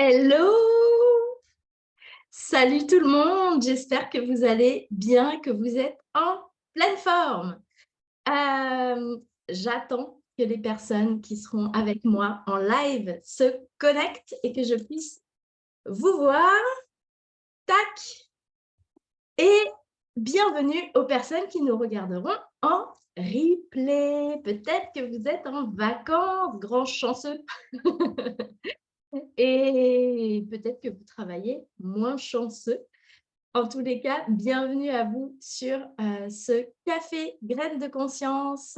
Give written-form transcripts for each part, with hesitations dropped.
Hello! Salut tout le monde, j'espère que vous allez bien, que vous êtes en pleine forme. J'attends que les personnes qui seront avec moi en live se connectent et que je puisse vous voir. Tac! Et bienvenue aux personnes qui nous regarderont en replay. Peut-être que vous êtes en vacances, grand chanceux. Et peut-être que vous travaillez moins chanceux. En tous les cas, bienvenue à vous sur ce café Graines de conscience.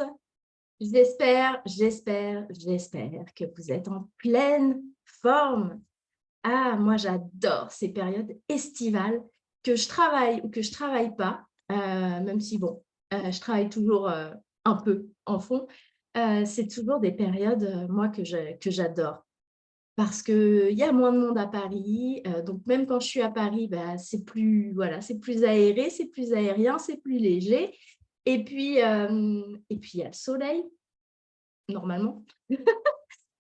J'espère que vous êtes en pleine forme. Ah, moi, j'adore ces périodes estivales, que je travaille ou que je travaille pas, même si, bon, je travaille toujours un peu en fond. C'est toujours des périodes, moi, que j'adore. Parce qu'il y a moins de monde à Paris, donc même quand je suis à Paris, bah, c'est plus, voilà, c'est plus aéré, c'est plus aérien, c'est plus léger. Et puis il y a le soleil, normalement.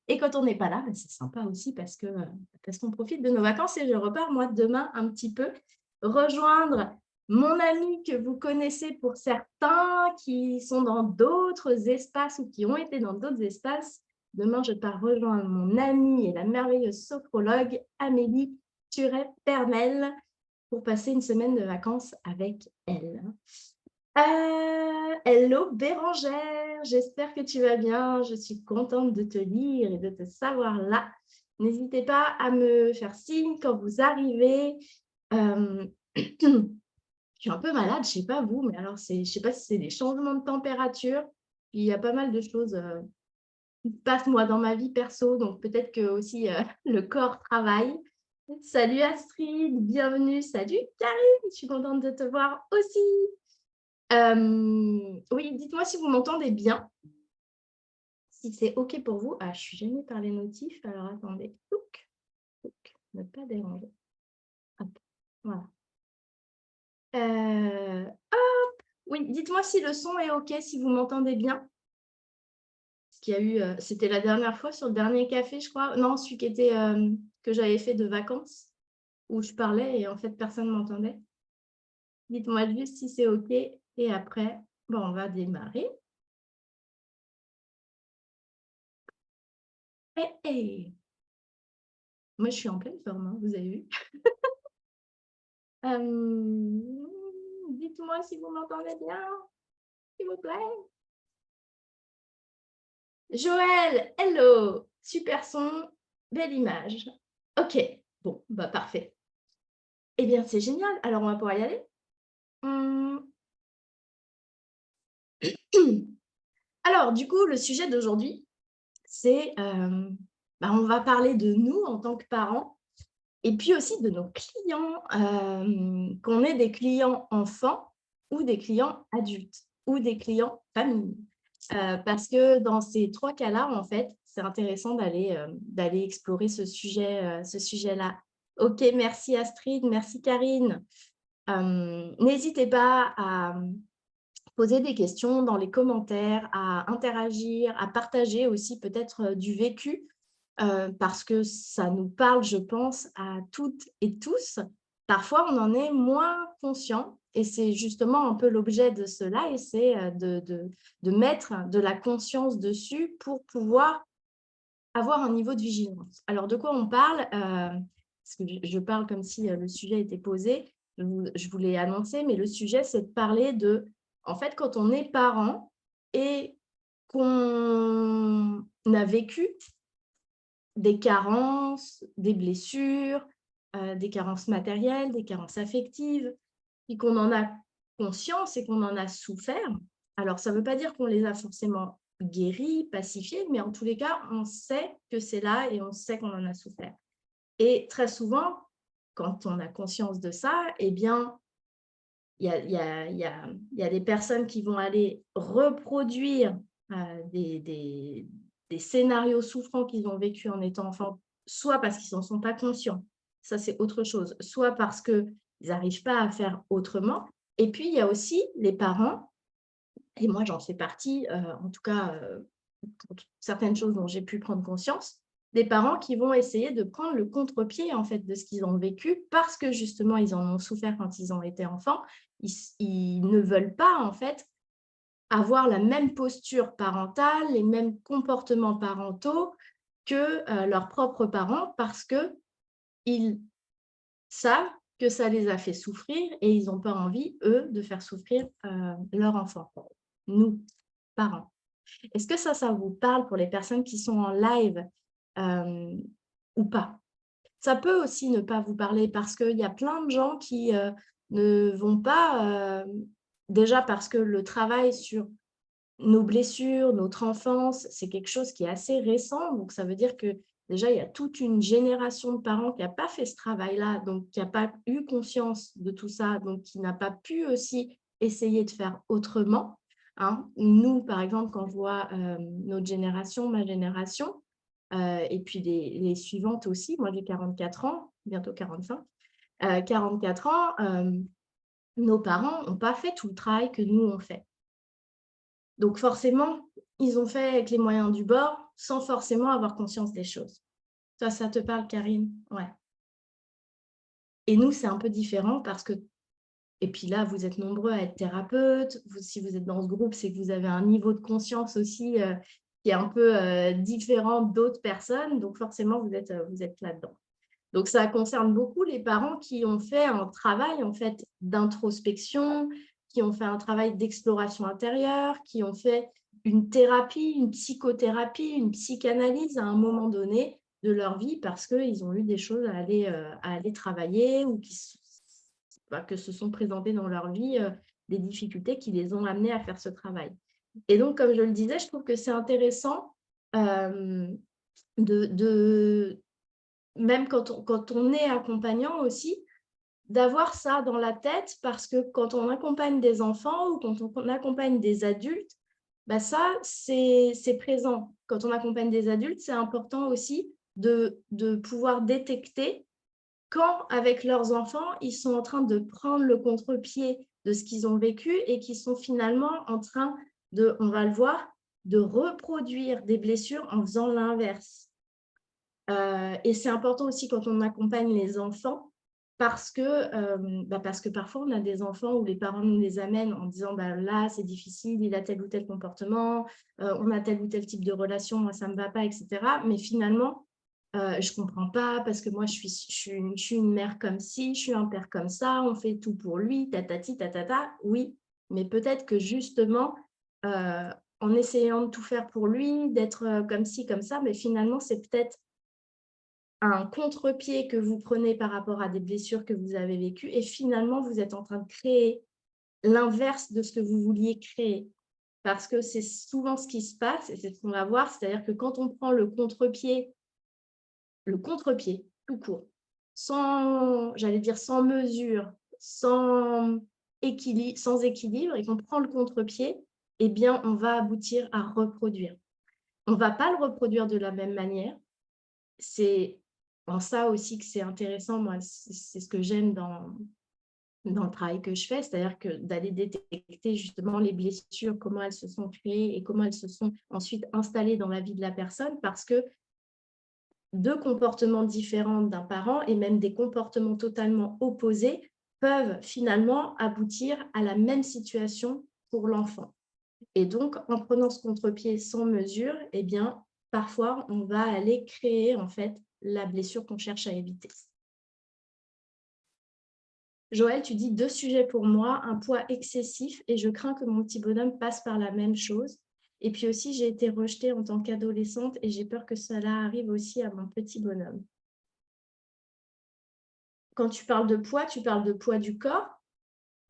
Et quand on n'est pas là, bah, c'est sympa aussi parce qu'on profite de nos vacances et je repars, moi, demain, un petit peu, rejoindre mon ami que vous connaissez pour certains, qui sont dans d'autres espaces ou qui ont été dans d'autres espaces. Demain, je pars rejoindre mon amie et la merveilleuse sophrologue Amélie Turet-Pernel pour passer une semaine de vacances avec elle. Hello Bérangère, j'espère que tu vas bien. Je suis contente de te lire et de te savoir là. N'hésitez pas à me faire signe quand vous arrivez. Je suis un peu malade, je ne sais pas vous, mais alors je ne sais pas si c'est des changements de température. Il y a pas mal de choses qui se passent moi dans ma vie perso, donc peut-être que aussi le corps travaille. Salut Astrid, bienvenue. Salut Karine, je suis contente de te voir aussi. Oui, dites-moi si vous m'entendez bien, si c'est OK pour vous. Ah, je suis gênée par les notifs, alors attendez. Touc, touc, ne pas déranger. Hop, voilà. Hop, oui, dites-moi si le son est OK, si vous m'entendez bien. Ce qu'il y a eu, c'était la dernière fois sur le dernier café, je crois. Non, celui qui était, que j'avais fait de vacances, où je parlais et en fait, personne ne m'entendait. Dites-moi juste si c'est OK et après, bon, on va démarrer. Hey. Moi, je suis en pleine forme, hein, vous avez vu. Dites-moi si vous m'entendez bien, s'il vous plaît. Joël, hello, super son, belle image. Ok, bon, bah parfait. Eh bien, c'est génial. Alors, on va pouvoir y aller. Alors, du coup, le sujet d'aujourd'hui, c'est, on va parler de nous en tant que parents et puis aussi de nos clients, qu'on ait des clients enfants ou des clients adultes ou des clients familles. Parce que dans ces 3 cas-là, en fait, c'est intéressant d'aller explorer ce sujet-là. OK, merci Astrid, merci Karine. N'hésitez pas à poser des questions dans les commentaires, à interagir, à partager aussi peut-être du vécu, parce que ça nous parle, je pense, à toutes et tous. Parfois, on en est moins conscient et c'est justement un peu l'objet de cela et c'est de mettre de la conscience dessus pour pouvoir avoir un niveau de vigilance. Alors, de quoi on parle? Parce que je parle comme si le sujet était posé. Je vous l'ai annoncé, mais le sujet, c'est de parler de, en fait, quand on est parent et qu'on a vécu des carences, des blessures, des carences matérielles, des carences affectives, et qu'on en a conscience et qu'on en a souffert. Alors, ça ne veut pas dire qu'on les a forcément guéris, pacifiés, mais en tous les cas, on sait que c'est là et on sait qu'on en a souffert. Et très souvent, quand on a conscience de ça, eh bien, il y a des personnes qui vont aller reproduire des scénarios souffrants qu'ils ont vécu en étant enfants, soit parce qu'ils n'en sont pas conscients, ça c'est autre chose, soit parce qu'ils n'arrivent pas à faire autrement. Et puis, il y a aussi les parents, et moi j'en fais partie, en tout cas, pour certaines choses dont j'ai pu prendre conscience, des parents qui vont essayer de prendre le contre-pied en fait de ce qu'ils ont vécu parce que justement ils en ont souffert quand ils ont été enfants. Ils ne veulent pas en fait avoir la même posture parentale, les mêmes comportements parentaux que leurs propres parents parce qu'ils savent que ça les a fait souffrir et ils n'ont pas envie, eux, de faire souffrir leur enfant. Nous, parents. Est-ce que ça vous parle pour les personnes qui sont en live ou pas? Ça peut aussi ne pas vous parler parce qu'il y a plein de gens qui ne vont pas, déjà parce que le travail sur nos blessures, notre enfance, c'est quelque chose qui est assez récent. Donc, ça veut dire que déjà, il y a toute une génération de parents qui n'a pas fait ce travail-là, donc qui n'a pas eu conscience de tout ça, donc qui n'a pas pu aussi essayer de faire autrement. Hein. Nous, par exemple, quand je vois notre génération, ma génération, et puis les suivantes aussi, moi j'ai 44 ans, bientôt 45, 44 ans, nos parents n'ont pas fait tout le travail que nous on fait. Donc forcément, ils ont fait avec les moyens du bord, sans forcément avoir conscience des choses. Ça te parle, Karine? Ouais. Et nous, c'est un peu différent parce que et puis là, vous êtes nombreux à être thérapeutes. Si vous êtes dans ce groupe, c'est que vous avez un niveau de conscience aussi qui est un peu différent d'autres personnes. Donc forcément, vous êtes là-dedans. Donc ça concerne beaucoup les parents qui ont fait un travail en fait d'introspection, qui ont fait un travail d'exploration intérieure, qui ont fait une thérapie, une psychothérapie, une psychanalyse à un moment donné de leur vie parce qu'ils ont eu des choses à aller travailler ou que se sont présentées dans leur vie des difficultés qui les ont amenés à faire ce travail. Et donc, comme je le disais, je trouve que c'est intéressant de même quand on est accompagnant aussi, d'avoir ça dans la tête parce que quand on accompagne des enfants ou quand on accompagne des adultes, bah ça, c'est présent. Quand on accompagne des adultes, c'est important aussi de pouvoir détecter quand, avec leurs enfants, ils sont en train de prendre le contre-pied de ce qu'ils ont vécu et qu'ils sont finalement en train de, on va le voir, de reproduire des blessures en faisant l'inverse. Et c'est important aussi quand on accompagne les enfants parce que parfois on a des enfants où les parents nous les amènent en disant là c'est difficile, il a tel ou tel comportement, on a tel ou tel type de relation, moi ça ne me va pas, etc. Mais finalement, je ne comprends pas parce que moi je suis une mère comme ci, je suis un père comme ça, on fait tout pour lui, tatati, tatata. Oui, mais peut-être que justement, en essayant de tout faire pour lui, d'être comme ci, comme ça, mais finalement c'est peut-être un contre-pied que vous prenez par rapport à des blessures que vous avez vécues et finalement, vous êtes en train de créer l'inverse de ce que vous vouliez créer. Parce que c'est souvent ce qui se passe et c'est ce qu'on va voir, c'est-à-dire que quand on prend le contre-pied tout court, j'allais dire sans mesure, sans équilibre et qu'on prend le contre-pied, eh bien, on va aboutir à reproduire. On ne va pas le reproduire de la même manière. C'est en ça aussi que c'est intéressant, moi, c'est ce que j'aime dans le travail que je fais, c'est-à-dire que d'aller détecter justement les blessures, comment elles se sont créées et comment elles se sont ensuite installées dans la vie de la personne, parce que deux comportements différents d'un parent et même des comportements totalement opposés peuvent finalement aboutir à la même situation pour l'enfant. Et donc, en prenant ce contre-pied sans mesure, eh bien, parfois, on va aller créer en fait la blessure qu'on cherche à éviter. Joël, tu dis 2 sujets pour moi, un poids excessif et je crains que mon petit bonhomme passe par la même chose. Et puis aussi, j'ai été rejetée en tant qu'adolescente et j'ai peur que cela arrive aussi à mon petit bonhomme. Quand tu parles de poids, tu parles de poids du corps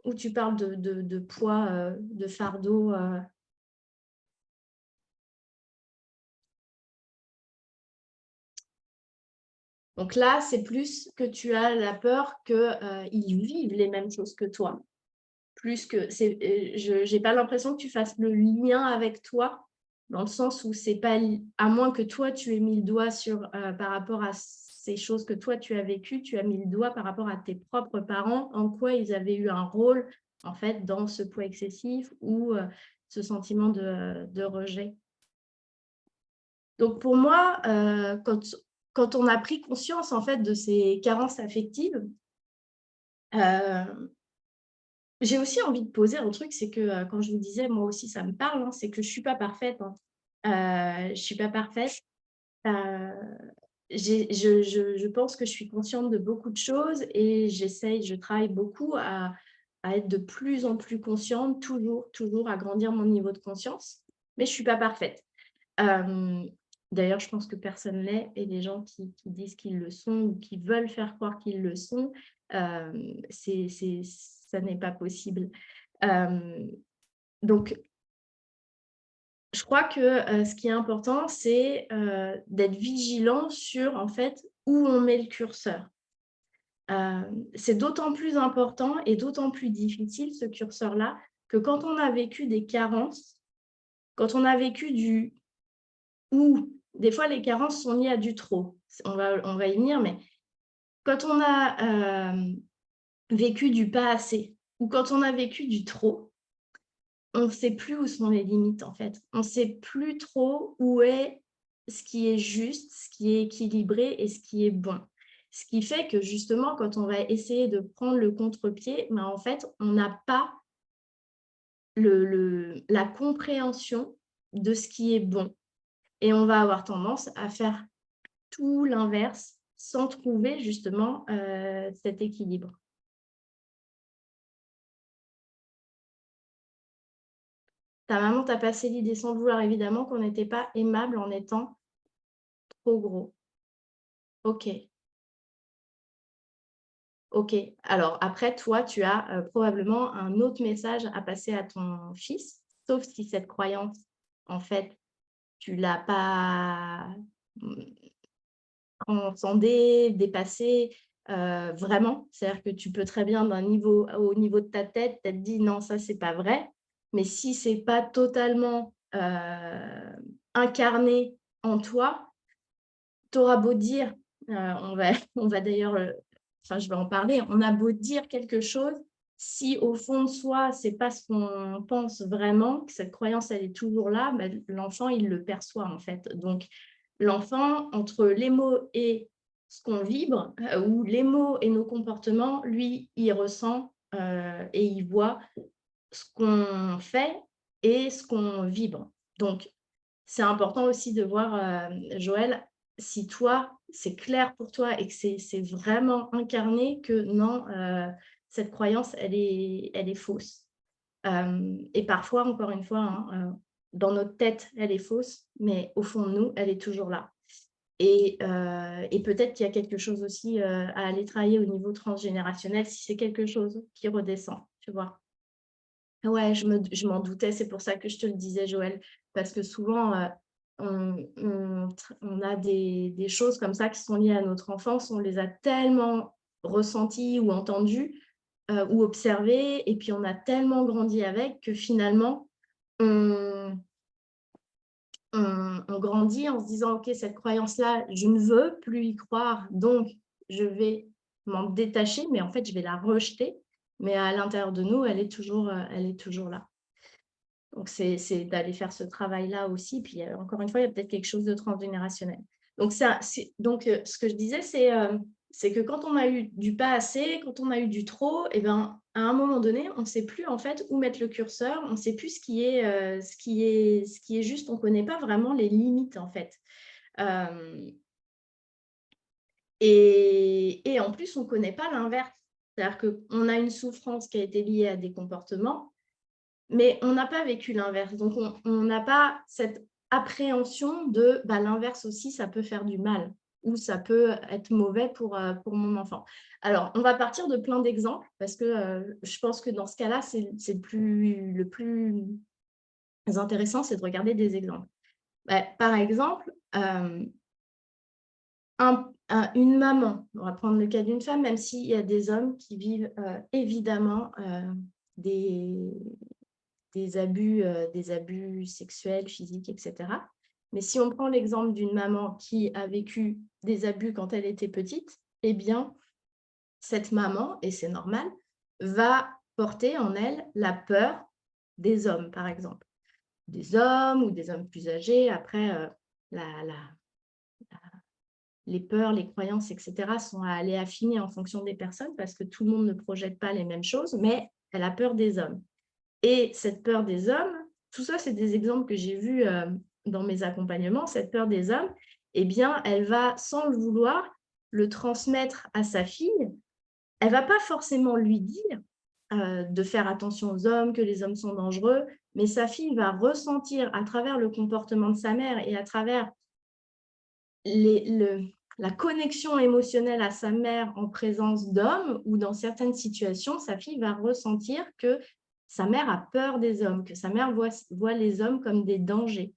ou tu parles de poids, de fardeau Donc là, c'est plus que tu as la peur qu'ils vivent les mêmes choses que toi. Plus que je n'ai pas l'impression que tu fasses le lien avec toi, dans le sens où c'est pas, à moins que toi, tu aies mis le doigt par rapport à ces choses que toi, tu as vécues, tu as mis le doigt par rapport à tes propres parents, en quoi ils avaient eu un rôle, en fait, dans ce poids excessif ou ce sentiment de rejet. Donc pour moi, quand on a pris conscience en fait de ces carences affectives, j'ai aussi envie de poser un truc, c'est que, quand je vous disais, moi aussi ça me parle, hein, c'est que je suis pas parfaite, hein. Je suis pas parfaite. Heu, je pense que je suis consciente de beaucoup de choses et je travaille beaucoup à être de plus en plus consciente, toujours à grandir mon niveau de conscience, mais je suis pas parfaite. Hem, D'ailleurs, je pense que personne l'est et les gens qui disent qu'ils le sont ou qui veulent faire croire qu'ils le sont, ça n'est pas possible. Hem, donc je crois que, ce qui est important, c'est, d'être vigilant sur, en fait, où on met le curseur. C'est d'autant plus important et d'autant plus difficile, ce curseur-là, que quand on a vécu des carences, quand on a vécu du ou des fois les carences sont liées à du trop. On va y venir, mais quand on a, vécu du pas assez ou quand on a vécu du trop, on ne sait plus où sont les limites, en fait. On ne sait plus trop où est ce qui est juste, ce qui est équilibré et ce qui est bon. Ce qui fait que justement, quand on va essayer de prendre le contre-pied, ben, en fait, on n'a pas la compréhension de ce qui est bon et on va avoir tendance à faire tout l'inverse sans trouver justement, cet équilibre. Ta maman t'a passé l'idée sans le vouloir évidemment qu'on n'était pas aimable en étant trop gros. OK, OK. Alors après toi, tu as, probablement un autre message à passer à ton fils, sauf si cette croyance, en fait, tu l'as pas, mmh, transcendée, dépassée, vraiment. C'est-à-dire que tu peux très bien au niveau de ta tête, t'être dit: «Non, ça, c'est pas vrai». Mais si c'est pas totalement, incarné en toi, tu auras beau dire, on va on va d'ailleurs, enfin, je vais en parler, on a beau dire quelque chose, si au fond de soi, c'est pas ce qu'on pense vraiment, que cette croyance, elle est toujours là, bah, l'enfant, il le perçoit, en fait. Donc l'enfant, entre les mots et ce qu'on vibre, ou les mots et nos comportements, lui, il ressent, et il voit ce qu'on fait et ce qu'on vibre. Donc c'est important aussi de voir, Joël, si toi, c'est clair pour toi et que c'est vraiment incarné que non, cette croyance, elle est fausse. Et parfois, encore une fois, hein, dans notre tête, elle est fausse, mais au fond de nous, elle est toujours là. Et peut-être qu'il y a quelque chose aussi, à aller travailler au niveau transgénérationnel si c'est quelque chose qui redescend, tu vois? Ouais, je m'en doutais, c'est pour ça que je te le disais, Joël, parce que souvent, on a des choses comme ça qui sont liées à notre enfance, on les a tellement ressenties ou entendues, ou observées et puis on a tellement grandi avec que finalement, on on grandit en se disant: «OK, cette croyance-là, je ne veux plus y croire, donc je vais m'en détacher, mais en fait, je vais la rejeter». Mais à l'intérieur de nous, elle est toujours là. Donc c'est d'aller faire ce travail-là aussi. Puis, encore une fois, il y a peut-être quelque chose de transgénérationnel. Donc ça ce que je disais, c'est que quand on a eu du pas assez, quand on a eu du trop et ben, à un moment donné, on ne sait plus en fait où mettre le curseur. On ne sait plus ce qui est juste. On ne connaît pas vraiment les limites en fait. Hem et en plus, on ne connaît pas l'inverse. C'est-à-dire qu'on a une souffrance qui a été liée à des comportements mais on n'a pas vécu l'inverse, donc on n'a pas cette appréhension de, bah, l'inverse aussi, ça peut faire du mal ou ça peut être mauvais pour mon enfant. Alors, on va partir de plein d'exemples parce que, je pense que dans ce cas-là, c'est le plus intéressant, c'est de regarder des exemples. Bah, par exemple, une maman, on va prendre le cas d'une femme, même s'il y a des hommes qui vivent, évidemment, des des abus sexuels, physiques et cetera. Mais si on prend l'exemple d'une maman qui a vécu des abus quand elle était petite, eh bien, cette maman, et c'est normal, va porter en elle la peur des hommes, par exemple. Des hommes ou des hommes plus âgés. Après, les peurs, les croyances, etc. sont à aller affiner en fonction des personnes parce que tout le monde ne projette pas les mêmes choses, mais elle a peur des hommes. Et cette peur des hommes, tout ça, c'est des exemples que j'ai vus dans mes accompagnements. Cette peur des hommes, eh bien, elle va, sans le vouloir, le transmettre à sa fille. Elle ne va pas forcément lui dire de faire attention aux hommes, que les hommes sont dangereux, mais sa fille va ressentir à travers le comportement de sa mère et à travers la connexion émotionnelle à sa mère en présence d'hommes, ou dans certaines situations, sa fille va ressentir que sa mère a peur des hommes, que sa mère voit les hommes comme des dangers.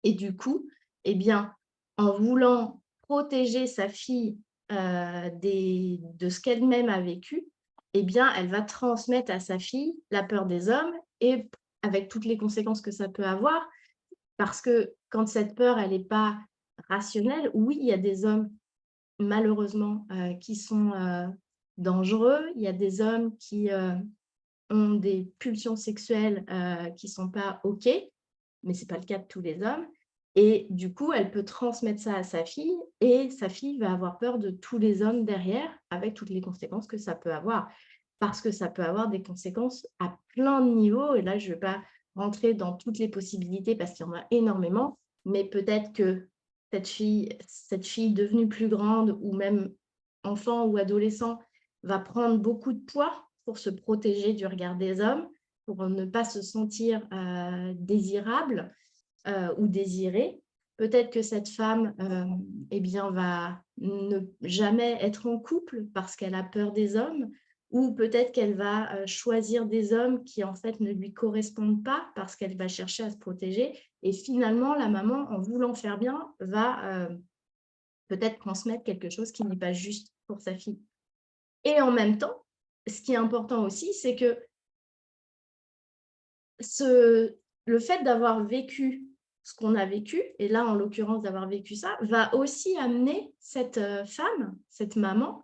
Et du coup, eh bien, en voulant protéger sa fille de ce qu'elle-même a vécu, eh bien, elle va transmettre à sa fille la peur des hommes, et avec toutes les conséquences que ça peut avoir, parce que quand cette peur, elle n'est pas rationnelle, oui, il y a des hommes, malheureusement, qui sont dangereux. Il y a des hommes qui ont des pulsions sexuelles qui ne sont pas OK, mais ce n'est pas le cas de tous les hommes. Et du coup, elle peut transmettre ça à sa fille, et sa fille va avoir peur de tous les hommes derrière, avec toutes les conséquences que ça peut avoir. Parce que ça peut avoir des conséquences à plein de niveaux. Et là, je ne vais pas rentrer dans toutes les possibilités parce qu'il y en a énormément, mais peut-être que cette fille devenue plus grande, ou même enfant ou adolescent, va prendre beaucoup de poids pour se protéger du regard des hommes, pour ne pas se sentir désirable ou désirée. Peut-être que cette femme eh bien, va ne jamais être en couple parce qu'elle a peur des hommes, ou peut-être qu'elle va choisir des hommes qui en fait ne lui correspondent pas parce qu'elle va chercher à se protéger. Et finalement, la maman, en voulant faire bien, va peut-être transmettre quelque chose qui n'est pas juste pour sa fille. Et en même temps, ce qui est important aussi, c'est que le fait d'avoir vécu ce qu'on a vécu, et là, en l'occurrence, d'avoir vécu ça, va aussi amener cette femme, cette maman,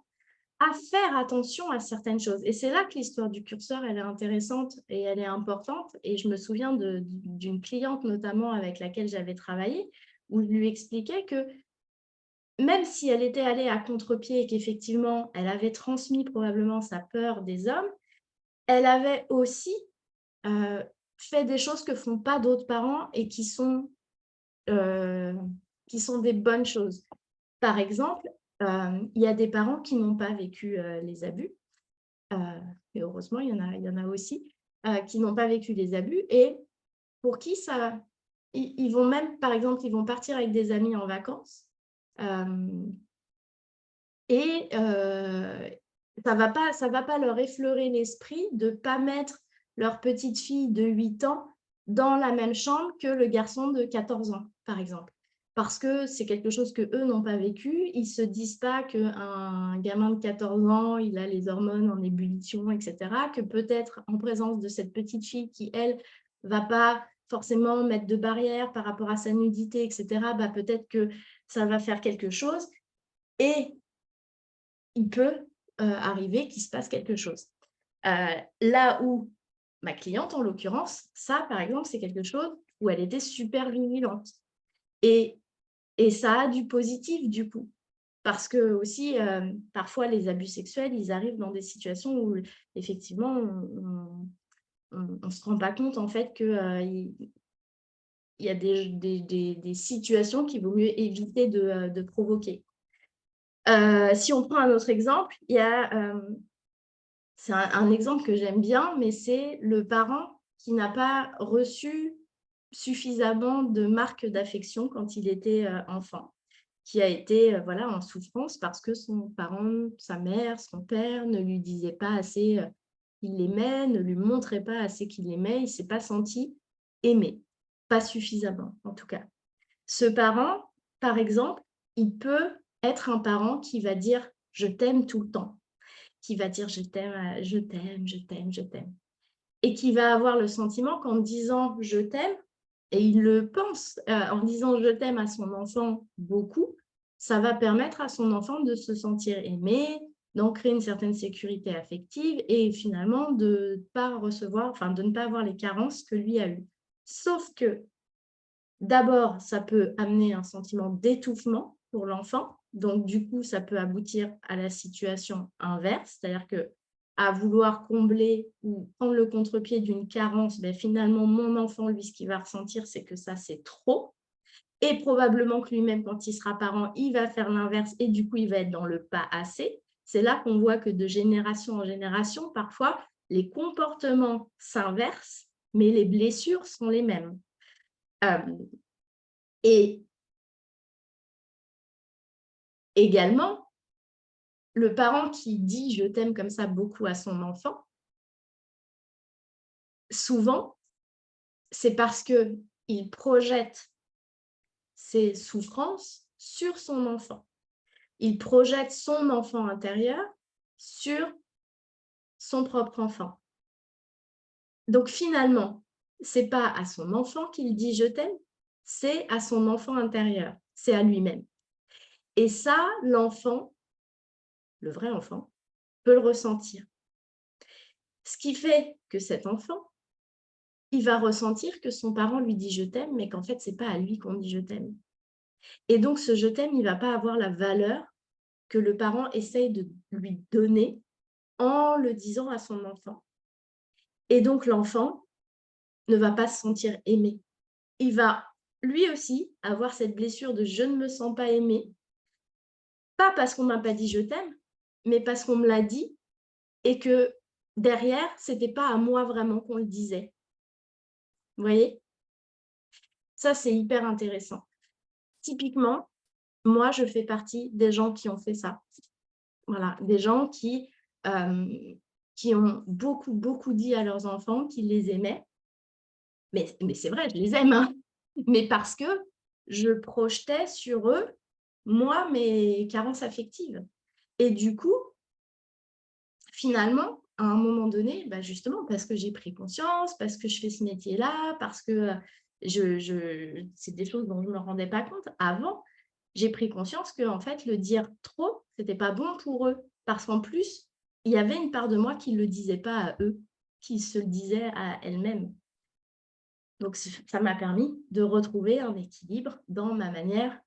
à faire attention à certaines choses. Et c'est là que l'histoire du curseur, elle est intéressante et elle est importante. Et je me souviens d'une cliente, notamment, avec laquelle j'avais travaillé, où je lui expliquais que même si elle était allée à contre-pied et qu'effectivement, elle avait transmis probablement sa peur des hommes, elle avait aussi fait des choses que font pas d'autres parents et qui sont des bonnes choses. Par exemple, il y a des parents qui n'ont pas vécu les abus, et heureusement, il y en a aussi, qui n'ont pas vécu les abus, et pour qui ça... Ils vont même, par exemple, ils vont partir avec des amis en vacances, et ça va pas leur effleurer l'esprit de ne pas mettre leur petite fille de 8 ans dans la même chambre que le garçon de 14 ans, par exemple. Parce que c'est quelque chose qu'eux n'ont pas vécu. Ils ne se disent pas qu'un gamin de 14 ans, il a les hormones en ébullition, etc. Que peut-être en présence de cette petite fille qui, elle, ne va pas forcément mettre de barrière par rapport à sa nudité, etc., bah, peut-être que ça va faire quelque chose. Et il peut arriver qu'il se passe quelque chose. Là où ma cliente, en l'occurrence, ça, par exemple, c'est quelque chose où elle était super vigilante. Et ça a du positif, du coup. Parce que aussi, parfois, les abus sexuels, ils arrivent dans des situations où, effectivement, on ne se rend pas compte, en fait, qu'il y a des situations qu'il vaut mieux éviter de provoquer. Si on prend un autre exemple, il y a... c'est un exemple que j'aime bien, mais c'est le parent qui n'a pas reçu suffisamment de marques d'affection quand il était enfant, qui a été voilà, en souffrance parce que son parent, sa mère, son père ne lui disaient pas assez qu'il l'aimait, ne lui montraient pas assez qu'il l'aimait, il ne s'est pas senti aimé, pas suffisamment en tout cas. Ce parent, par exemple, il peut être un parent qui va dire « je t'aime tout le temps », qui va dire « je t'aime, je t'aime, je t'aime, je t'aime ». Et qui va avoir le sentiment qu'en disant « je t'aime », et il le pense, en disant « je t'aime » à son enfant beaucoup, ça va permettre à son enfant de se sentir aimé, d'ancrer une certaine sécurité affective et finalement de ne pas recevoir, enfin de ne pas avoir les carences que lui a eues. Sauf que D'abord, ça peut amener un sentiment d'étouffement pour l'enfant. Donc, du coup, ça peut aboutir à la situation inverse, c'est-à-dire qu'à vouloir combler ou prendre le contre-pied d'une carence, ben, finalement, mon enfant, lui, ce qu'il va ressentir, c'est que ça, c'est trop. Et probablement que lui-même, quand il sera parent, il va faire l'inverse et du coup, il va être dans le pas assez. C'est là qu'on voit que de génération en génération, parfois, les comportements s'inversent, mais les blessures sont les mêmes. Et également, le parent qui dit « je t'aime » comme ça beaucoup à son enfant, souvent, c'est parce qu'il projette ses souffrances sur son enfant. Il projette son enfant intérieur sur son propre enfant. Donc finalement, ce n'est pas à son enfant qu'il dit « je t'aime », c'est à son enfant intérieur, c'est à lui-même. Et ça, l'enfant, le vrai enfant, peut le ressentir. Ce qui fait que cet enfant, il va ressentir que son parent lui dit « je t'aime », mais qu'en fait, ce n'est pas à lui qu'on dit « je t'aime ». Et donc, ce « je t'aime », il ne va pas avoir la valeur que le parent essaye de lui donner en le disant à son enfant. Et donc, l'enfant ne va pas se sentir aimé. Il va, lui aussi, avoir cette blessure de « je ne me sens pas aimé », pas parce qu'on ne m'a pas dit « je t'aime », mais parce qu'on me l'a dit et que derrière, ce n'était pas à moi vraiment qu'on le disait. Vous voyez? Ça, c'est hyper intéressant. Typiquement, moi, je fais partie des gens qui ont fait ça. Voilà, des gens qui ont beaucoup, beaucoup dit à leurs enfants qu'ils les aimaient. Mais c'est vrai, je les aime, hein. Mais parce que je projetais sur eux, moi, mes carences affectives. Et du coup, finalement, à un moment donné, bah justement, parce que j'ai pris conscience, parce que je fais ce métier-là, parce que c'est des choses dont je ne me rendais pas compte avant, j'ai pris conscience que en fait, le dire trop, ce n'était pas bon pour eux. Parce qu'en plus, il y avait une part de moi qui ne le disait pas à eux, qui se le disait à elle-même. Donc, ça m'a permis de retrouver un équilibre dans ma manière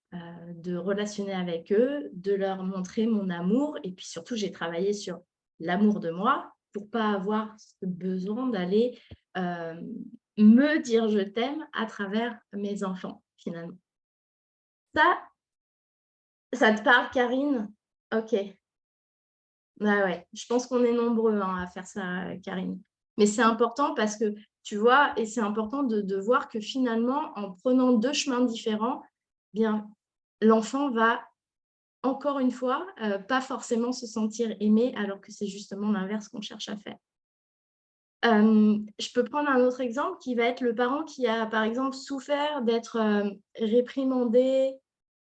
de relationner avec eux, de leur montrer mon amour. Et puis surtout, j'ai travaillé sur l'amour de moi pour ne pas avoir ce besoin d'aller me dire « je t'aime » à travers mes enfants, finalement. Ça te parle, Karine? Ok. Ouais. Je pense qu'on est nombreux à faire ça, Karine. Mais c'est important parce que, tu vois, et c'est important de voir que finalement, en prenant deux chemins différents, bien, l'enfant va, encore une fois, pas forcément se sentir aimé, alors que c'est justement l'inverse qu'on cherche à faire. Je peux prendre un autre exemple qui va être le parent qui a, par exemple, souffert d'être réprimandé,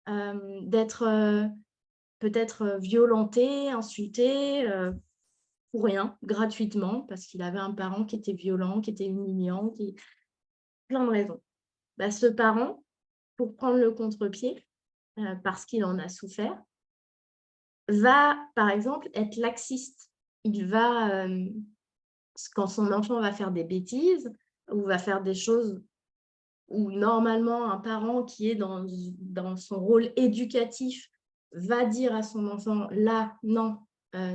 d'être peut-être violenté, insulté, pour rien, gratuitement, parce qu'il avait un parent qui était violent, qui était humiliant, plein de raisons. Bah, ce parent, pour prendre le contre-pied, parce qu'il en a souffert, va, par exemple, être laxiste. Il va, quand son enfant va faire des bêtises ou va faire des choses où normalement un parent qui est dans son rôle éducatif va dire à son enfant « là, non,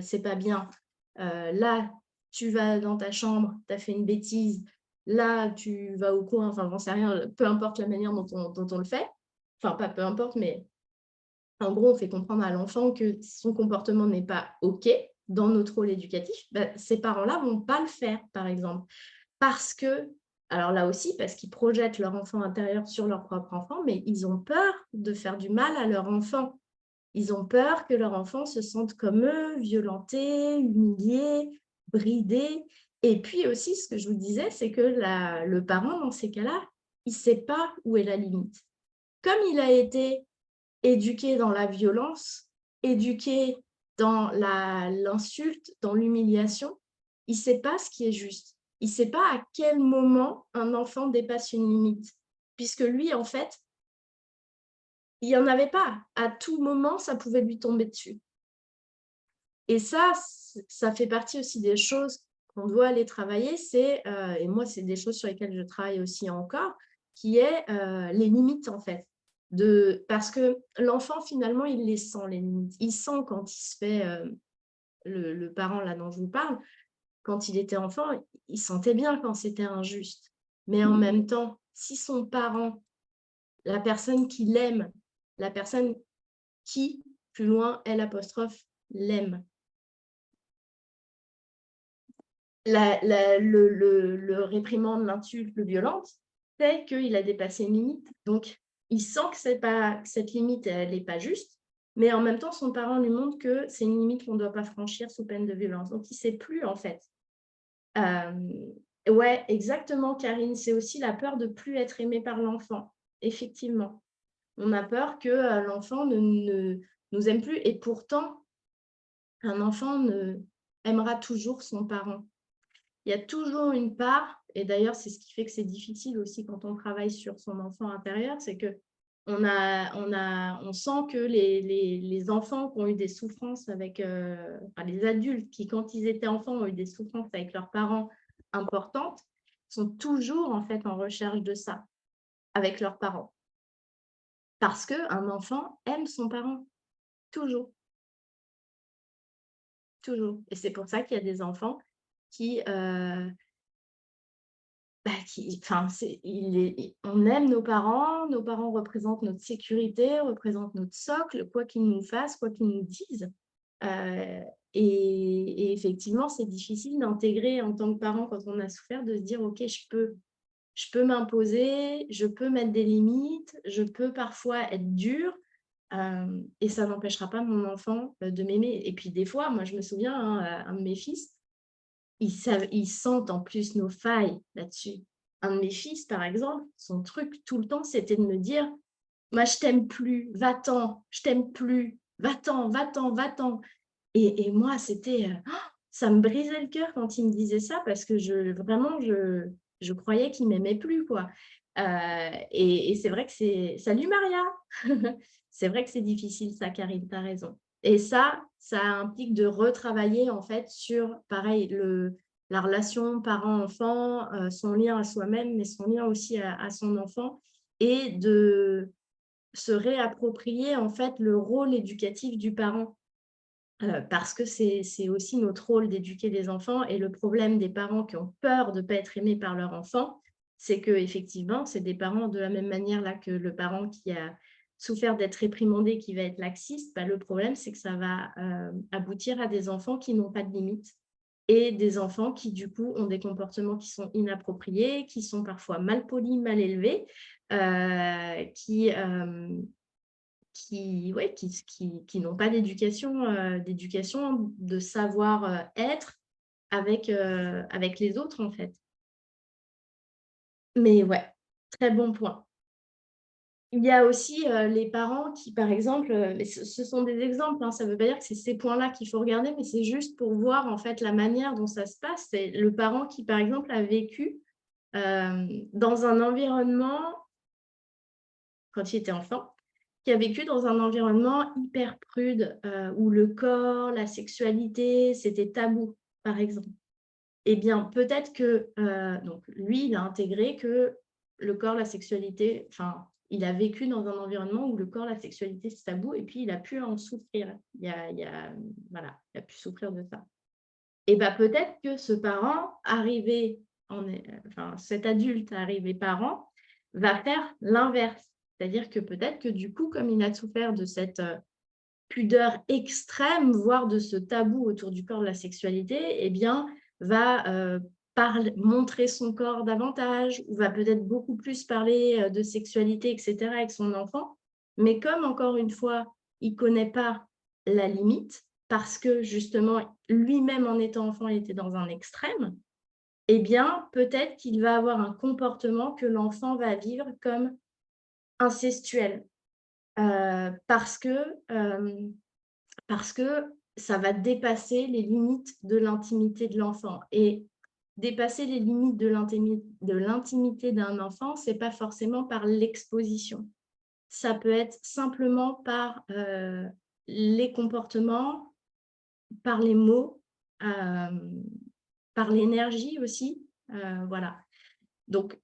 c'est pas bien, là, tu vas dans ta chambre, tu as fait une bêtise, là, tu vas au coin », enfin, j'en sais rien, peu importe la manière dont on le fait, enfin, pas peu importe, mais en gros, on fait comprendre à l'enfant que son comportement n'est pas OK dans notre rôle éducatif, bah, ces parents-là ne vont pas le faire, par exemple. Parce que, alors là aussi, parce qu'ils projettent leur enfant intérieur sur leur propre enfant, mais ils ont peur de faire du mal à leur enfant. Ils ont peur que leur enfant se sente comme eux, violenté, humilié, bridé. Et puis aussi, ce que je vous disais, c'est que le parent, dans ces cas-là, il ne sait pas où est la limite. Comme il a été éduqué dans la violence, éduqué dans l'insulte, dans l'humiliation, il ne sait pas ce qui est juste. Il ne sait pas à quel moment un enfant dépasse une limite. Puisque lui, en fait, il n'y en avait pas. À tout moment, ça pouvait lui tomber dessus. Et ça fait partie aussi des choses qu'on doit aller travailler. Et moi, c'est des choses sur lesquelles je travaille aussi encore. qui est les limites, en fait. Parce que l'enfant, finalement, il les sent, les limites. Il sent quand il se fait, le parent là dont je vous parle, quand il était enfant, il sentait bien quand c'était injuste. Mais en même temps, si son parent, la personne qui l'aime, la personne qui, plus loin, L', l'aime, le réprimande, l'insulte, le violente, c'est qu'il a dépassé une limite. Donc, il sent que cette limite, elle n'est pas juste, mais en même temps, son parent lui montre que c'est une limite qu'on ne doit pas franchir sous peine de violence. Donc, il ne sait plus, en fait. Ouais, exactement, Karine. C'est aussi la peur de ne plus être aimé par l'enfant. Effectivement. On a peur que l'enfant ne nous aime plus. Et pourtant, un enfant aimera toujours son parent. Il y a toujours une part, et d'ailleurs, c'est ce qui fait que c'est difficile aussi quand on travaille sur son enfant intérieur, c'est que on sent que les enfants qui ont eu des souffrances avec, les adultes qui, quand ils étaient enfants, ont eu des souffrances avec leurs parents importantes, sont toujours en fait en recherche de ça avec leurs parents. Parce qu'un enfant aime son parent, toujours, toujours. Et c'est pour ça qu'il y a des enfants qui, on aime nos parents représentent notre sécurité, représentent notre socle, quoi qu'ils nous fassent, quoi qu'ils nous disent. Euh, et effectivement, c'est difficile d'intégrer en tant que parent, quand on a souffert, de se dire, OK, je peux m'imposer, je peux mettre des limites, je peux parfois être dur, et ça n'empêchera pas mon enfant de m'aimer. Et puis des fois, moi je me souviens, hein, un de mes fils, ils sentent en plus nos failles là-dessus. Un de mes fils, par exemple, son truc tout le temps, c'était de me dire, moi je t'aime plus, va-t'en, je t'aime plus, va-t'en, va-t'en, va-t'en. Et moi, c'était, ça me brisait le cœur quand il me disait ça, parce que je croyais qu'il m'aimait plus, quoi. Et c'est vrai que c'est... Salut Maria. C'est vrai que c'est difficile, ça, Karine, tu as raison. Et ça implique de retravailler, en fait, sur, pareil, la relation parent-enfant, son lien à soi-même, mais son lien aussi à son enfant, et de se réapproprier, en fait, le rôle éducatif du parent. Parce que c'est aussi notre rôle d'éduquer les enfants, et le problème des parents qui ont peur de ne pas être aimés par leur enfant, c'est qu'effectivement, c'est des parents de la même manière là, que le parent qui a souffert d'être réprimandé, qui va être laxiste. Le problème, c'est que ça va aboutir à des enfants qui n'ont pas de limites, et des enfants qui, du coup, ont des comportements qui sont inappropriés, qui sont parfois mal polis, mal élevés, qui n'ont pas d'éducation, de savoir-être avec les autres, en fait. Mais ouais, très bon point. Il y a aussi les parents qui, par exemple, mais ce sont des exemples, hein, ça ne veut pas dire que c'est ces points-là qu'il faut regarder, mais c'est juste pour voir en fait la manière dont ça se passe. C'est le parent qui, par exemple, a vécu dans un environnement, quand il était enfant, qui a vécu dans un environnement hyper prude, où le corps, la sexualité, c'était tabou, par exemple. Eh bien, peut-être que donc lui, il a intégré que le corps, la sexualité, enfin, il a vécu dans un environnement où le corps, la sexualité, c'est tabou, et puis il a pu en souffrir. Voilà, il a pu souffrir de ça. Et bien, peut-être que ce parent arrivé, cet adulte arrivé parent, va faire l'inverse. C'est-à-dire que peut-être que du coup, comme il a souffert de cette pudeur extrême, voire de ce tabou autour du corps de la sexualité, eh bien, va montrer son corps davantage, ou va peut-être beaucoup plus parler de sexualité, etc., avec son enfant. Mais comme, encore une fois, il ne connaît pas la limite, parce que justement, lui-même, en étant enfant, il était dans un extrême, eh bien, peut-être qu'il va avoir un comportement que l'enfant va vivre comme incestuel, parce que ça va dépasser les limites de l'intimité de l'enfant. Et dépasser les limites de l'intimité d'un enfant, ce n'est pas forcément par l'exposition. Ça peut être simplement par les comportements, par les mots, euh, par l'énergie aussi. Voilà. Donc,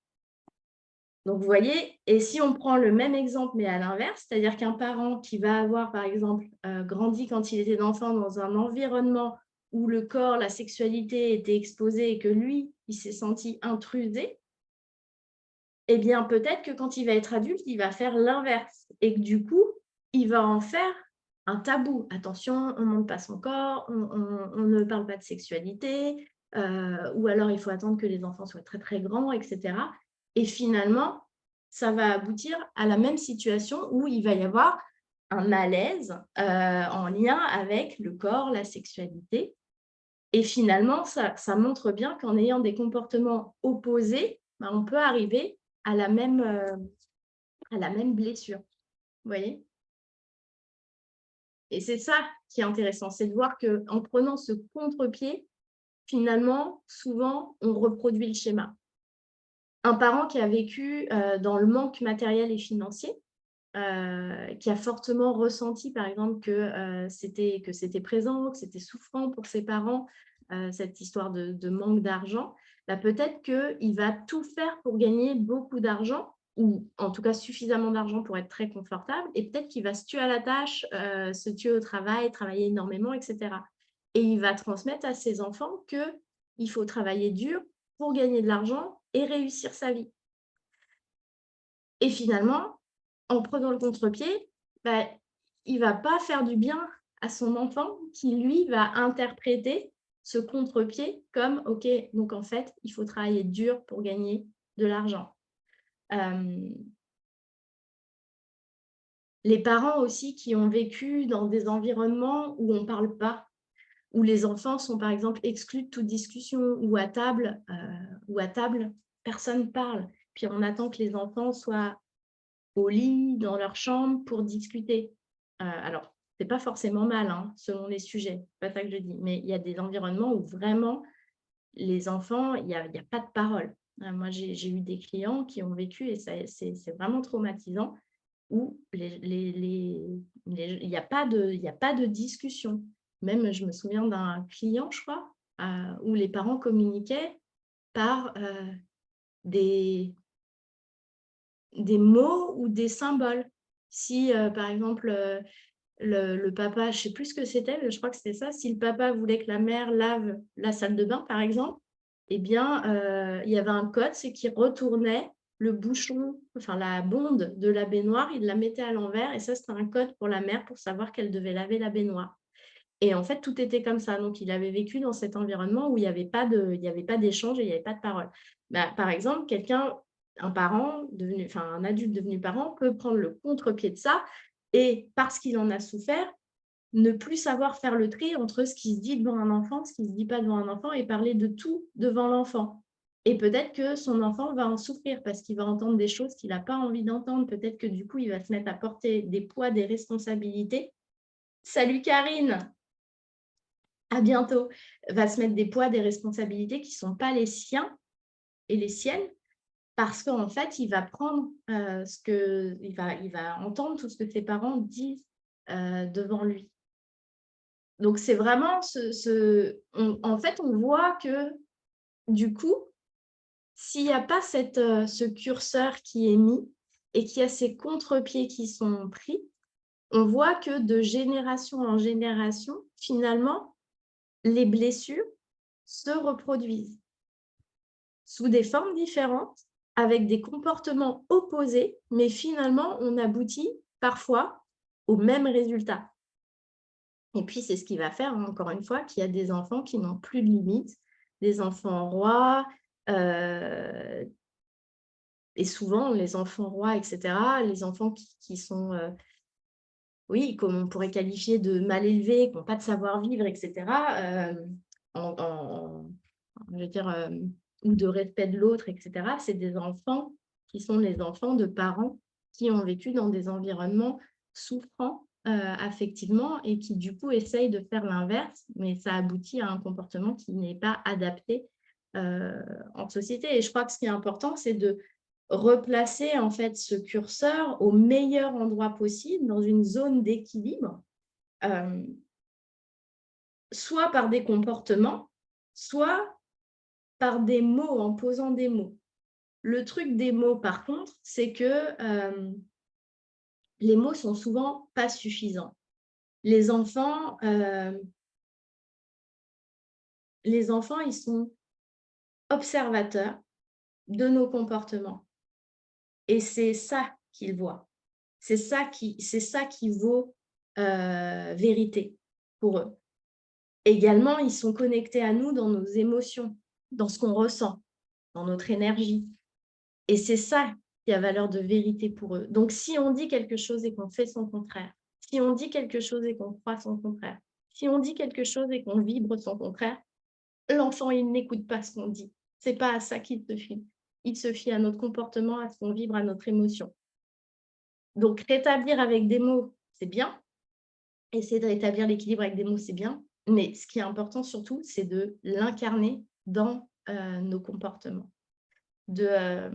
Donc, vous voyez, et si on prend le même exemple, mais à l'inverse, c'est-à-dire qu'un parent qui va avoir, par exemple, grandi quand il était enfant dans un environnement où le corps, la sexualité était exposée et que lui, il s'est senti intrusé, eh bien, peut-être que quand il va être adulte, il va faire l'inverse et que du coup, il va en faire un tabou. Attention, on ne montre pas son corps, on ne parle pas de sexualité, ou alors il faut attendre que les enfants soient très, très grands, etc. Et finalement, ça va aboutir à la même situation où il va y avoir un malaise en lien avec le corps, la sexualité. Et finalement, ça montre bien qu'en ayant des comportements opposés, ben, on peut arriver à la même blessure. Vous voyez? Et c'est ça qui est intéressant, c'est de voir qu'en prenant ce contre-pied, finalement, souvent, on reproduit le schéma. Un parent qui a vécu dans le manque matériel et financier, qui a fortement ressenti, par exemple, que c'était présent, que c'était souffrant pour ses parents, cette histoire de manque d'argent, bah, peut-être qu'il va tout faire pour gagner beaucoup d'argent, ou en tout cas suffisamment d'argent pour être très confortable, et peut-être qu'il va se tuer à la tâche, se tuer au travail, travailler énormément, etc. Et il va transmettre à ses enfants qu'il faut travailler dur pour gagner de l'argent et réussir sa vie. Et finalement, en prenant le contre-pied, bah, il ne va pas faire du bien à son enfant qui, lui, va interpréter ce contre-pied comme « Ok, donc en fait, il faut travailler dur pour gagner de l'argent. » Les parents aussi qui ont vécu dans des environnements où on ne parle pas, où les enfants sont par exemple exclus de toute discussion, ou à table, personne ne parle. Puis on attend que les enfants soient au lit, dans leur chambre, pour discuter. Alors, ce n'est pas forcément mal, hein, selon les sujets, c'est pas ça que je dis, mais il y a des environnements où vraiment, les enfants, il y a pas de parole. Moi, j'ai eu des clients qui ont vécu, et c'est vraiment traumatisant, où il n'y a pas de discussion. Même, je me souviens d'un client, je crois, où les parents communiquaient par des mots ou des symboles. Si, par exemple, le papa, je ne sais plus ce que c'était, mais je crois que c'était ça, si le papa voulait que la mère lave la salle de bain, par exemple, eh bien, il y avait un code, c'est qu'il retournait le bouchon, enfin la bonde de la baignoire, il la mettait à l'envers, et ça, c'était un code pour la mère pour savoir qu'elle devait laver la baignoire. Et en fait, tout était comme ça. Donc, il avait vécu dans cet environnement où il n'y avait pas d'échange et il n'y avait pas de parole. Bah, par exemple, un parent devenu, enfin un adulte devenu parent peut prendre le contre-pied de ça, et parce qu'il en a souffert, ne plus savoir faire le tri entre ce qui se dit devant un enfant, ce qui ne se dit pas devant un enfant, et parler de tout devant l'enfant. Et peut-être que son enfant va en souffrir parce qu'il va entendre des choses qu'il n'a pas envie d'entendre. Peut-être que du coup, il va se mettre à porter des poids, des responsabilités. Salut Karine! À bientôt, va se mettre des poids, des responsabilités qui ne sont pas les siens et les siennes, parce qu'en fait, il va prendre il va entendre tout ce que ses parents disent devant lui. Donc, c'est vraiment en fait, on voit que du coup, s'il n'y a pas ce curseur qui est mis et qu'il y a ces contre-pieds qui sont pris, on voit que de génération en génération, finalement, les blessures se reproduisent sous des formes différentes, avec des comportements opposés, mais finalement, on aboutit parfois au même résultat. Et puis, c'est ce qui va faire, encore une fois, qu'il y a des enfants qui n'ont plus de limites, des enfants rois, et souvent, les enfants rois, etc., les enfants qui sont, oui, comme on pourrait qualifier de mal élevés, qui n'ont pas de savoir-vivre, etc., je veux dire, ou de respect de l'autre, etc., c'est des enfants qui sont les enfants de parents qui ont vécu dans des environnements souffrants affectivement, et qui du coup essayent de faire l'inverse, mais ça aboutit à un comportement qui n'est pas adapté en société. Et je crois que ce qui est important, c'est de replacer en fait ce curseur au meilleur endroit possible, dans une zone d'équilibre, soit par des comportements, soit par des mots, en posant des mots. Le truc des mots, par contre, c'est que les mots sont souvent pas suffisants. Les enfants, ils sont observateurs de nos comportements et c'est ça qu'ils voient. C'est ça qui vaut vérité pour eux. Également, ils sont connectés à nous dans nos émotions, dans ce qu'on ressent, dans notre énergie. Et c'est ça qui a valeur de vérité pour eux. Donc, si on dit quelque chose et qu'on fait son contraire, si on dit quelque chose et qu'on croit son contraire, si on dit quelque chose et qu'on vibre son contraire, l'enfant, il n'écoute pas ce qu'on dit. Ce n'est pas à ça qu'il se fie. Il se fie à notre comportement, à ce qu'on vibre, à notre émotion. Donc, rétablir avec des mots, c'est bien. Essayer de rétablir l'équilibre avec des mots, c'est bien. Mais ce qui est important surtout, c'est de l'incarner dans nos comportements, de,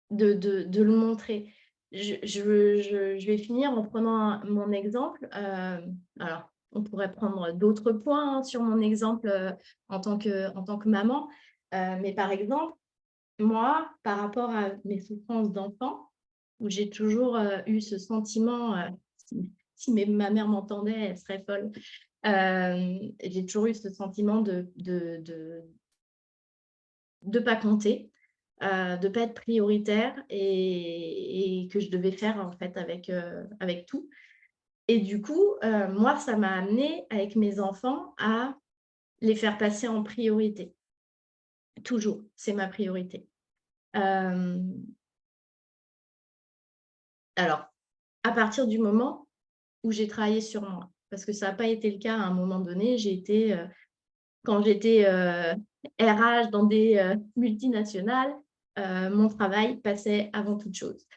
de le montrer. Je vais finir en prenant mon exemple. Alors, on pourrait prendre d'autres points sur mon exemple en tant que maman. Mais par exemple, moi, par rapport à mes souffrances d'enfant, où j'ai toujours eu ce sentiment, si ma mère m'entendait, elle serait folle. J'ai toujours eu ce sentiment de pas compter, de pas être prioritaire et que je devais faire en fait avec tout. Et du coup, moi, ça m'a amenée avec mes enfants à les faire passer en priorité. Toujours, c'est ma priorité. Alors, à partir du moment où j'ai travaillé sur moi, parce que ça n'a pas été le cas à un moment donné. Quand j'étais RH dans des multinationales, mon travail passait avant toute chose.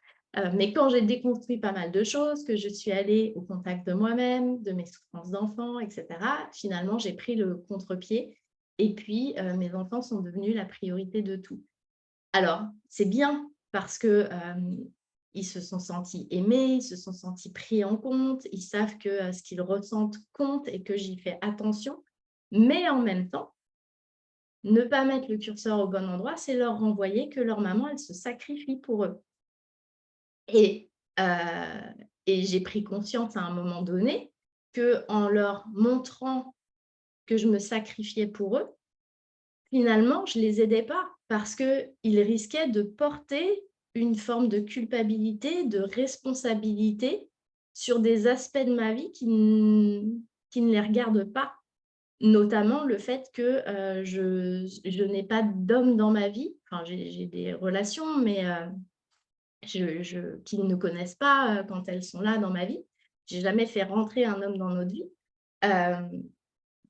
Mais quand j'ai déconstruit pas mal de choses, que je suis allée au contact de moi-même, de mes souffrances d'enfant, etc., finalement, j'ai pris le contre-pied. Et puis, mes enfants sont devenus la priorité de tout. Alors, c'est bien parce que ils se sont sentis aimés, ils se sont sentis pris en compte, ils savent que ce qu'ils ressentent compte et que j'y fais attention. Mais en même temps, ne pas mettre le curseur au bon endroit, c'est leur renvoyer que leur maman, elle se sacrifie pour eux. Et, j'ai pris conscience à un moment donné qu'en leur montrant que je me sacrifiais pour eux, finalement, je ne les aidais pas parce qu'ils risquaient de porter une forme de culpabilité, de responsabilité sur des aspects de ma vie qui ne les regardent pas. Notamment le fait que je n'ai pas d'homme dans ma vie. Enfin, j'ai des relations, mais qu'ils ne connaissent pas quand elles sont là dans ma vie. Je n'ai jamais fait rentrer un homme dans notre vie.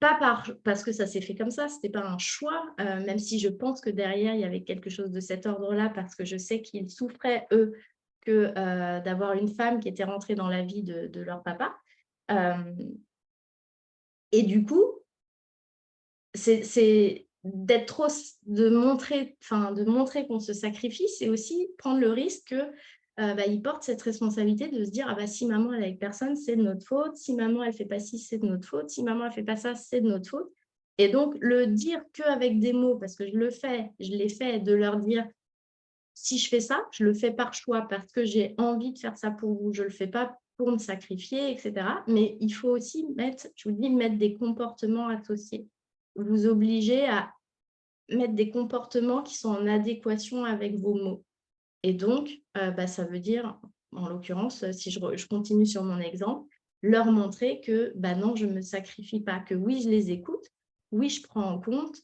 Pas parce que ça s'est fait comme ça, ce n'était pas un choix, même si je pense que derrière, il y avait quelque chose de cet ordre-là, parce que je sais qu'ils souffraient, eux, que d'avoir une femme qui était rentrée dans la vie de leur papa. Et du coup, c'est d'être trop, de montrer qu'on se sacrifie, c'est aussi prendre le risque que ils portent cette responsabilité de se dire ah bah si maman elle est avec personne, c'est de notre faute, si maman elle fait pas ci, c'est de notre faute, si maman elle fait pas ça, c'est de notre faute. Et donc le dire qu'avec des mots, parce que je l'ai fait, de leur dire si je fais ça, je le fais par choix parce que j'ai envie de faire ça pour vous, je le fais pas pour me sacrifier, etc. Mais il faut aussi mettre des comportements associés. Vous obligez à mettre des comportements qui sont en adéquation avec vos mots. Et donc, ça veut dire, en l'occurrence, si je continue sur mon exemple, leur montrer que non, je ne me sacrifie pas, que oui, je les écoute, oui, je prends en compte,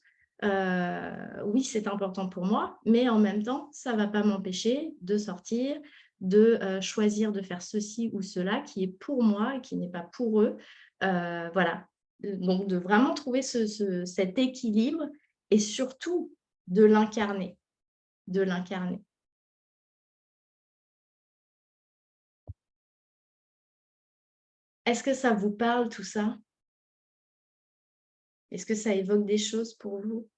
oui, c'est important pour moi, mais en même temps, ça ne va pas m'empêcher de sortir, de choisir de faire ceci ou cela qui est pour moi et qui n'est pas pour eux. Voilà. Donc, de vraiment trouver cet équilibre et surtout de l'incarner, de l'incarner. Est-ce que ça vous parle tout ça? Est-ce que ça évoque des choses pour vous?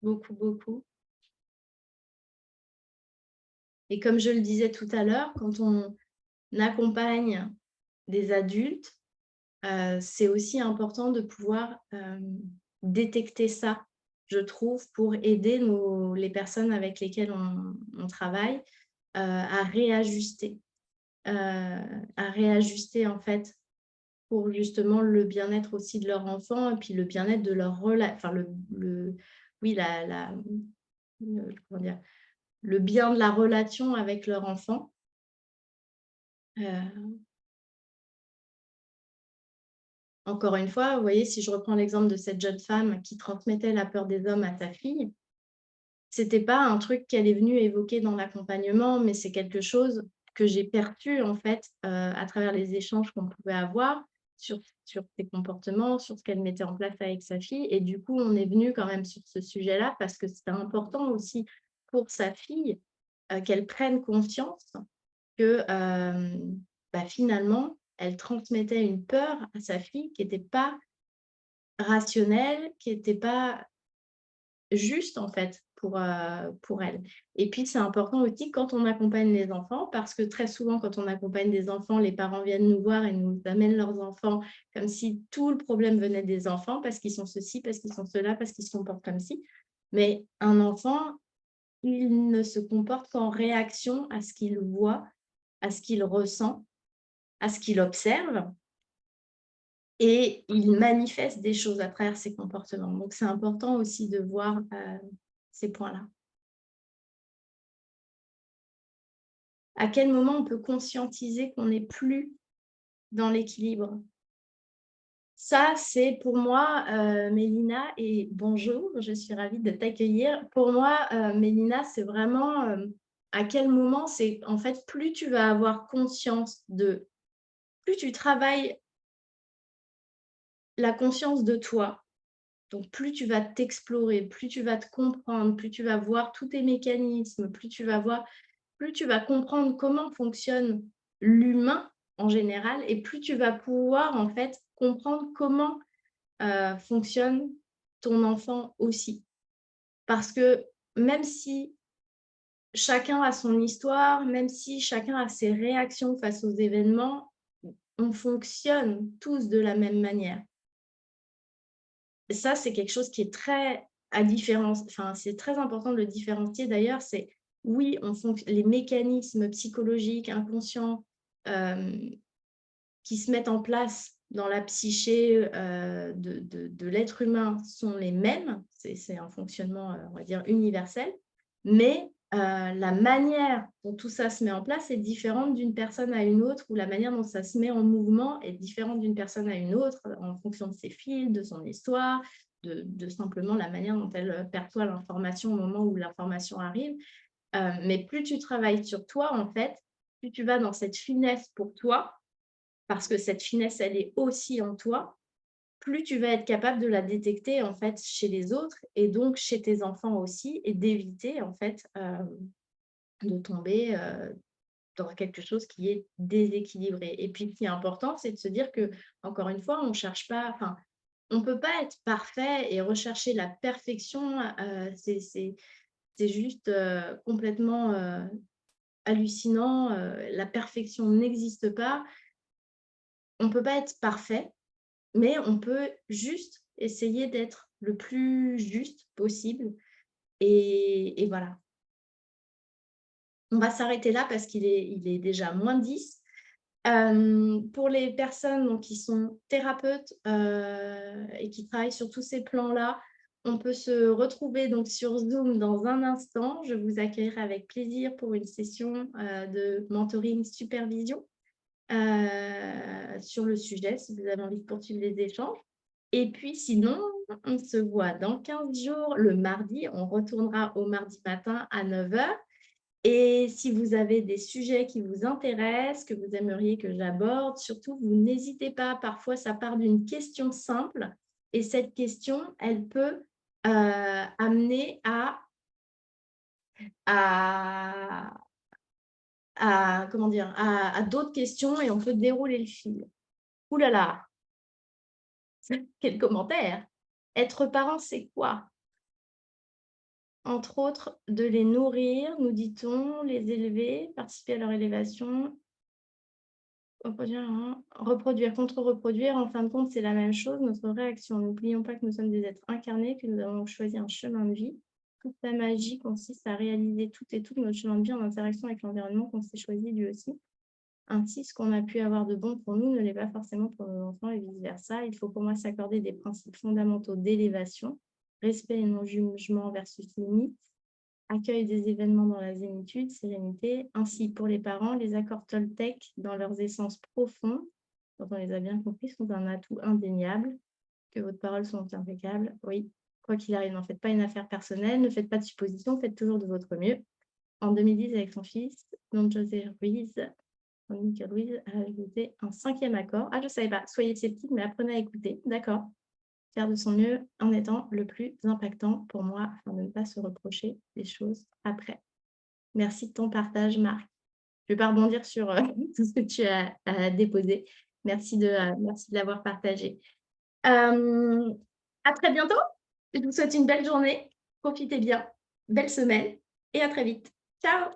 beaucoup, beaucoup. Et comme je le disais tout à l'heure, quand on accompagne des adultes, c'est aussi important de pouvoir, détecter ça, je trouve, pour aider les personnes avec lesquelles on travaille, à réajuster. À réajuster, en fait, pour justement le bien-être aussi de leur enfant et puis le bien-être de leur enfin oui, comment dire? Le bien de la relation avec leur enfant. Heu, Encore une fois, vous voyez, si je reprends l'exemple de cette jeune femme qui transmettait la peur des hommes à sa fille, c'était pas un truc qu'elle est venue évoquer dans l'accompagnement, mais c'est quelque chose que j'ai perçu, en fait, à travers les échanges qu'on pouvait avoir sur ses comportements, sur ce qu'elle mettait en place avec sa fille et du coup, on est venu quand même sur ce sujet-là parce que c'était important aussi pour sa fille, qu'elle prenne conscience que, bah, finalement, elle transmettait une peur à sa fille qui était pas rationnelle, qui était pas juste, en fait, pour elle. Et puis, c'est important aussi quand on accompagne les enfants, parce que très souvent, quand on accompagne des enfants, les parents viennent nous voir et nous amènent leurs enfants comme si tout le problème venait des enfants, parce qu'ils sont ceci, parce qu'ils sont cela, parce qu'ils se comportent comme ci. Mais un enfant, il ne se comporte qu'en réaction à ce qu'il voit, à ce qu'il ressent, à ce qu'il observe et il manifeste des choses à travers ses comportements. Donc, c'est important aussi de voir, ces points-là. À quel moment on peut conscientiser qu'on n'est plus dans l'équilibre? Ça, c'est pour moi, Mélina et bonjour, je suis ravie de t'accueillir. Pour moi, Mélina, c'est vraiment, à quel moment c'est en fait, plus tu vas avoir conscience de plus tu travailles la conscience de toi, donc plus tu vas t'explorer, plus tu vas te comprendre, plus tu vas voir tous tes mécanismes, plus tu vas comprendre comment fonctionne l'humain en général et plus tu vas pouvoir en fait comprendre comment, fonctionne ton enfant aussi. Parce que même si chacun a son histoire, même si chacun a ses réactions face aux événements, on fonctionne tous de la même manière. Et ça, c'est quelque chose qui est très à différence enfin, c'est très important de le différencier d'ailleurs, c'est oui, on fonc les mécanismes psychologiques inconscients, hem, qui se mettent en place dans la psyché, de l'être humain sont les mêmes. C'est un fonctionnement, on va dire universel, mais la manière dont tout ça se met en place est différente d'une personne à une autre ou la manière dont ça se met en mouvement est différente d'une personne à une autre, en fonction de ses fils, de son histoire, de simplement la manière dont elle, perçoit l'information au moment où l'information arrive. Mais plus tu travailles sur toi, en fait, plus tu vas dans cette finesse pour toi, parce que cette finesse, elle est aussi en toi, plus tu vas être capable de la détecter, en fait, chez les autres et donc chez tes enfants aussi et d'éviter, en fait, de tomber, dans quelque chose qui est déséquilibré et puis, ce qui est important, c'est de se dire que encore une fois, on cherche pas enfin, on peut pas être parfait et rechercher la perfection, c'est juste, complètement, hallucinant, la perfection n'existe pas. On peut pas être parfait, mais on peut juste essayer d'être le plus juste possible et voilà. On va s'arrêter là parce qu'il est déjà -10. Pour les personnes donc qui sont thérapeutes, et qui travaillent sur tous ces plans-là, on peut se retrouver donc sur Zoom dans un instant. Je vous accueillerai avec plaisir pour une session, de mentoring supervision, sur le sujet, si vous avez envie de poursuivre les échanges. Et puis sinon, on se voit dans 15 jours, le mardi. On retournera au mardi matin à 9 heures. Et si vous avez des sujets qui vous intéressent, que vous aimeriez que j'aborde, surtout, vous n'hésitez pas. Parfois, ça part d'une question simple et cette question, elle peut amener à, comment dire, à d'autres questions et on peut dérouler le fil. Ouh là là, quel commentaire! Être parent, c'est quoi? entre autres, de les nourrir, nous dit-on, les élever, participer à leur élévation, reproduire, contre-reproduire. En fin de compte, c'est la même chose, notre réaction. N'oublions pas que nous sommes des êtres incarnés, que nous avons choisi un chemin de vie. Toute la magie consiste à réaliser tout et tout notre chemin de vie en interaction avec l'environnement qu'on s'est choisi lui aussi. Ainsi, ce qu'on a pu avoir de bon pour nous ne l'est pas forcément pour nos enfants et vice-versa. Il faut pour moi s'accorder des principes fondamentaux d'élévation, respect et non-jugement versus limite, accueil des événements dans la zénitude, sérénité. Ainsi, pour les parents, les accords Toltec, dans leurs essences profondes, quand on les a bien compris, sont un atout indéniable. Que vos paroles sont impeccables. Oui, quoi qu'il arrive, n'en faites pas une affaire personnelle, ne faites pas de suppositions, faites toujours de votre mieux. En 2010, avec son fils, Don José Ruiz, Monique Louise a ajouté un 5e accord. Ah, je ne savais pas. Soyez sceptique, mais apprenez à écouter. D'accord. Faire de son mieux en étant le plus impactant pour moi, afin de ne pas se reprocher des choses après. Merci de ton partage, Marc. Je ne vais pas rebondir sur tout ce que tu as déposé. Merci de l'avoir partagé. À très bientôt. Je vous souhaite une belle journée. Profitez bien. Belle semaine et à très vite. Ciao.